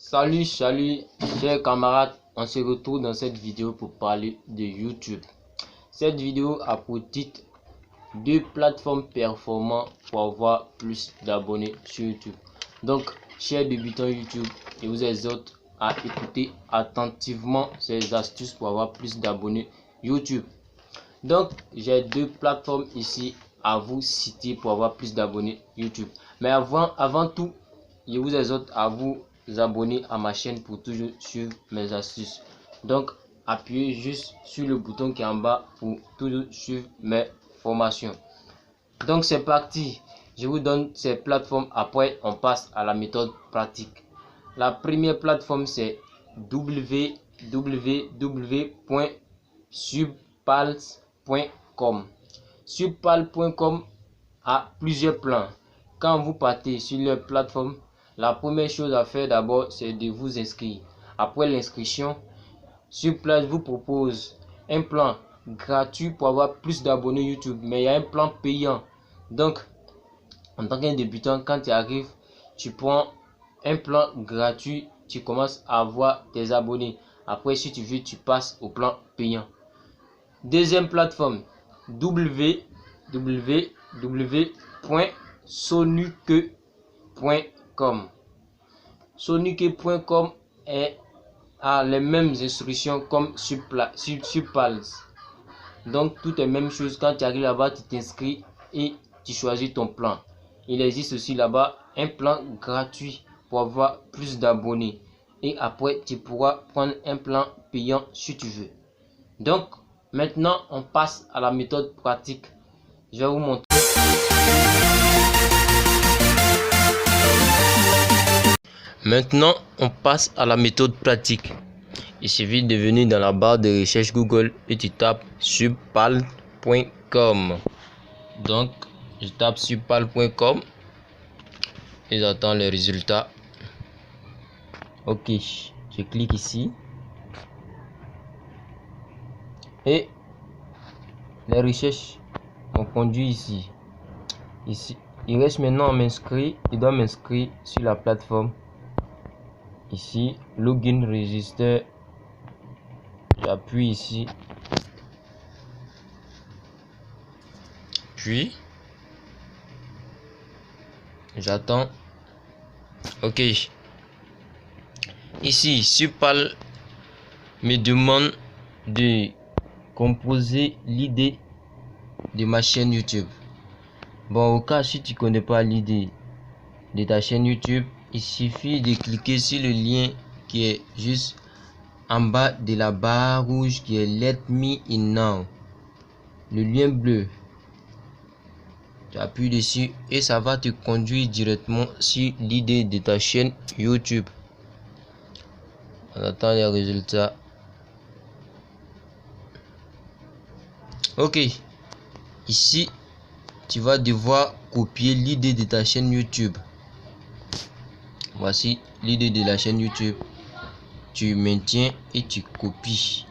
Salut, chers camarades, on se retrouve dans cette vidéo pour parler de YouTube. Cette vidéo a pour titre deux plateformes performantes pour avoir plus d'abonnés sur YouTube. Donc, chers débutants YouTube, je vous exhorte à écouter attentivement ces astuces pour avoir plus d'abonnés YouTube. Donc, j'ai deux plateformes ici à vous citer pour avoir plus d'abonnés YouTube. Mais avant tout, je vous exhorte à vous abonner à ma chaîne pour toujours suivre mes astuces. Donc, appuyez juste sur le bouton qui est en bas pour toujours suivre mes formations. Donc, c'est parti. Je vous donne ces plateformes. Après, on passe à la méthode pratique. La première plateforme, c'est www.subpals.com. Subpals.com a plusieurs plans. Quand vous partez sur leur plateforme, la première chose à faire d'abord, c'est de vous inscrire. Après l'inscription, Subpals vous propose un plan gratuit pour avoir plus d'abonnés YouTube, mais il y a un plan payant. Donc, en tant qu'un débutant, quand tu arrives, tu prends un plan gratuit, tu commences à avoir tes abonnés. Après, si tu veux, tu passes au plan payant. Deuxième plateforme, www.sonuke.com. Sonuke.com a les mêmes instructions comme Subpals. Donc, tout est même chose. Quand tu arrives là-bas, tu t'inscris et tu choisis ton plan. Il existe aussi là-bas un plan gratuit pour avoir plus d'abonnés. Et après, tu pourras prendre un plan payant si tu veux. Donc, maintenant, on passe à la méthode pratique. Je vais vous montrer. Maintenant, on passe à la méthode pratique. Il suffit de venir dans la barre de recherche Google et tu tapes subpals.com. Donc, je tape subpals.com et j'attends les résultats. Ok, je clique ici. Et les recherches m'ont conduit ici. Il reste maintenant à m'inscrire. Il doit m'inscrire sur la plateforme. Ici, login register. J'appuie ici. Puis, j'attends. Ok. Ici, Subpals me demande de composer l'idée de ma chaîne YouTube. Bon, au cas si tu connais pas l'idée de ta chaîne YouTube, il suffit de cliquer sur le lien qui est juste en bas de la barre rouge qui est Let Me In Now. Le lien bleu. Tu appuies dessus et ça va te conduire directement sur l'idée de ta chaîne YouTube. On attend les résultats. Ok. Ici, tu vas devoir copier l'idée de ta chaîne YouTube. Voici l'idée de la chaîne YouTube. Tu maintiens et tu copies.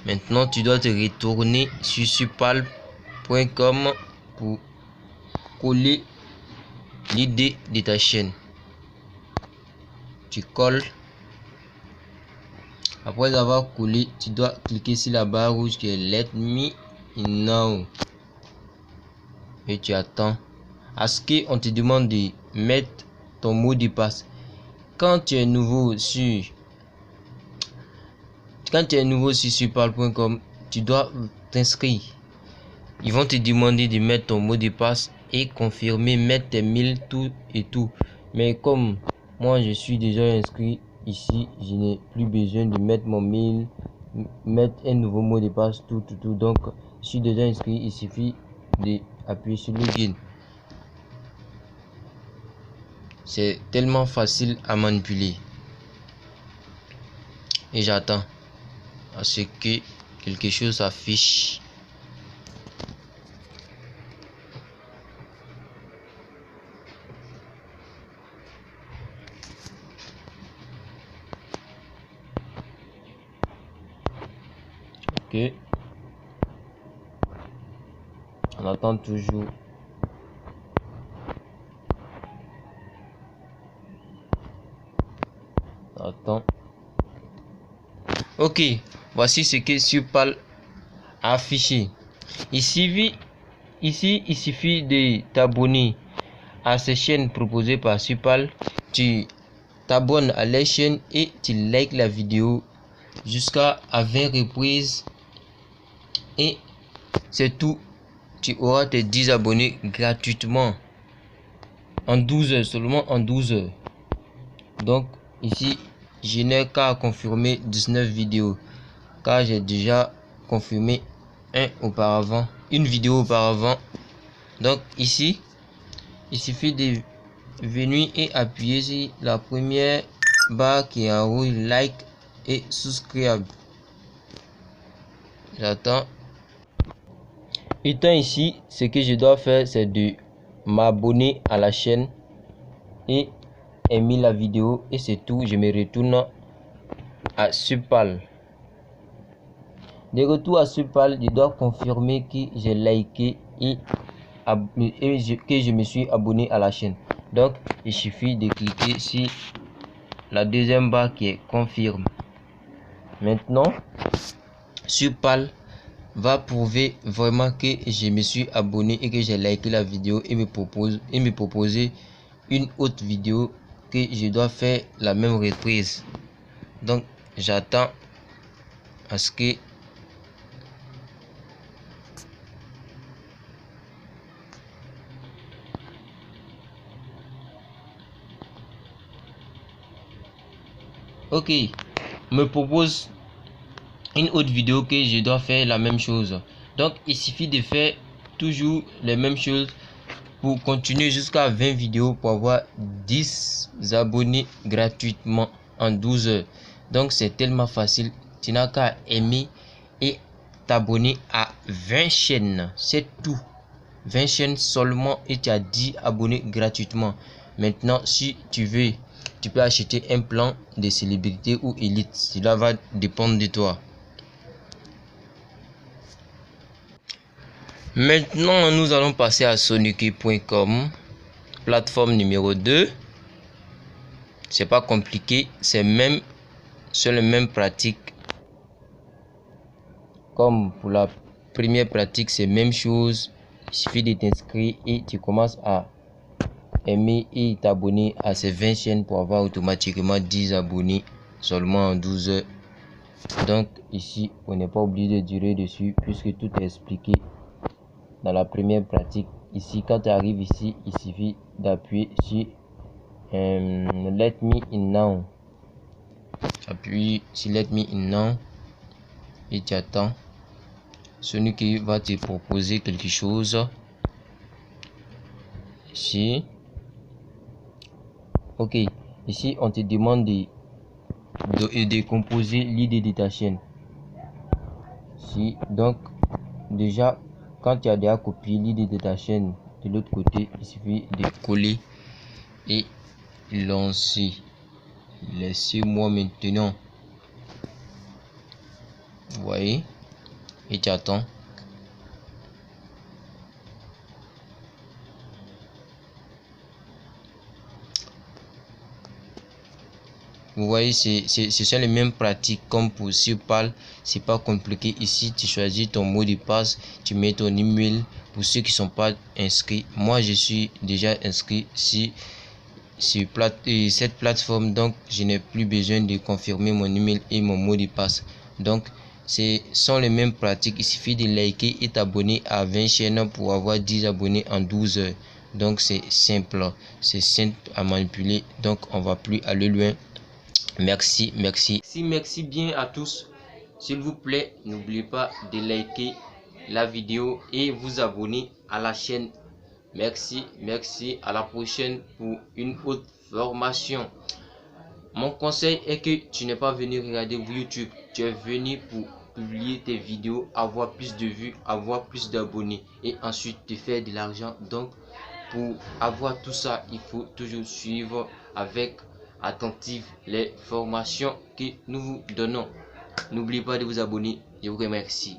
Maintenant, tu dois te retourner sur subpals.com pour coller l'idée de ta chaîne. Tu colles. Après avoir collé, tu dois cliquer sur la barre rouge qui est Let Me In Now. Et tu attends à ce qu'on te demande de mettre ton mot de passe. Quand tu es nouveau sur subpals.com, tu dois t'inscrire. Ils vont te demander de mettre ton mot de passe et confirmer, mettre tes mails, tout et tout. Mais comme moi je suis déjà inscrit ici, je n'ai plus besoin de mettre mon mail, mettre un nouveau mot de passe, tout. Donc, je suis déjà inscrit, il suffit d'appuyer sur login. C'est tellement facile à manipuler. Et j'attends à ce que quelque chose s'affiche. Ok. On attend toujours. Attends. Ok, voici ce que Supal a affiché. Ici, il suffit de t'abonner à ces chaînes proposées par Supal. Tu t'abonnes à les chaînes et tu likes la vidéo jusqu'à 20 reprises. Et c'est tout. Tu auras tes 10 abonnés gratuitement. En 12 heures, seulement en 12 heures. Donc ici, je n'ai qu'à confirmer 19 vidéos. Car j'ai déjà confirmé une vidéo auparavant. Donc ici, il suffit de venir et appuyer sur la première barre qui est en rouge, like et subscribe. J'attends. Étant ici, ce que je dois faire, c'est de m'abonner à la chaîne et aimer la vidéo, et c'est tout. Je me retourne à Supal. De retour à Supal, je dois confirmer que j'ai liké et que je me suis abonné à la chaîne. Donc il suffit de cliquer sur la deuxième barre qui est confirme. Maintenant Supal va prouver vraiment que je me suis abonné et que j'ai liké la vidéo et me proposer une autre vidéo que je dois faire la même reprise. Donc j'attends à ce que ok, me propose une autre vidéo que je dois faire la même chose. Donc il suffit de faire toujours les mêmes choses pour continuer jusqu'à 20 vidéos pour avoir 10 abonnés gratuitement en 12 heures. Donc c'est tellement facile. Tu n'as qu'à aimer et t'abonner à 20 chaînes. C'est tout. 20 chaînes seulement et tu as 10 abonnés gratuitement. Maintenant, si tu veux, tu peux acheter un plan de célébrité ou élite. Cela va dépendre de toi. Maintenant, nous allons passer à sonic.com, plateforme numéro 2. C'est pas compliqué, c'est les mêmes pratiques. Comme pour la première pratique, c'est même chose. Il suffit de t'inscrire et tu commences à aimer et t'abonner à ces 20 chaînes pour avoir automatiquement 10 abonnés seulement en 12 heures. Donc ici, on n'est pas obligé de durer dessus puisque tout est expliqué dans la première pratique. Ici, quand tu arrives ici, il suffit d'appuyer sur Let me in now. Appuie sur Let me in now et tu attends. Celui qui va te proposer quelque chose ici. Ok, ici on te demande de composer l'idée de ta chaîne. Si donc déjà quand tu as déjà copié l'idée de ta chaîne de l'autre côté, il suffit de coller et lancer. Laissez-moi maintenant. Vous voyez, et tu attends. Vous voyez, ce sont les mêmes pratiques comme pour Supal. C'est pas compliqué. Ici, tu choisis ton mot de passe, tu mets ton email. Pour ceux qui sont pas inscrits, moi je suis déjà inscrit sur cette plateforme, donc je n'ai plus besoin de confirmer mon email et mon mot de passe. Donc ce sont les mêmes pratiques. Il suffit de liker et t'abonner à 20 chaînes pour avoir 10 abonnés en 12 heures. Donc c'est simple à manipuler. Donc on va plus aller loin. Merci bien à tous. S'il vous plaît, n'oubliez pas de liker la vidéo et vous abonner à la chaîne. Merci, à la prochaine pour une autre formation. Mon conseil est que tu n'es pas venu regarder YouTube, tu es venu pour publier tes vidéos, avoir plus de vues, avoir plus d'abonnés et ensuite te faire de l'argent. Donc pour avoir tout ça, il faut toujours suivre avec attentive les formations que nous vous donnons. N'oubliez pas de vous abonner. Je vous remercie.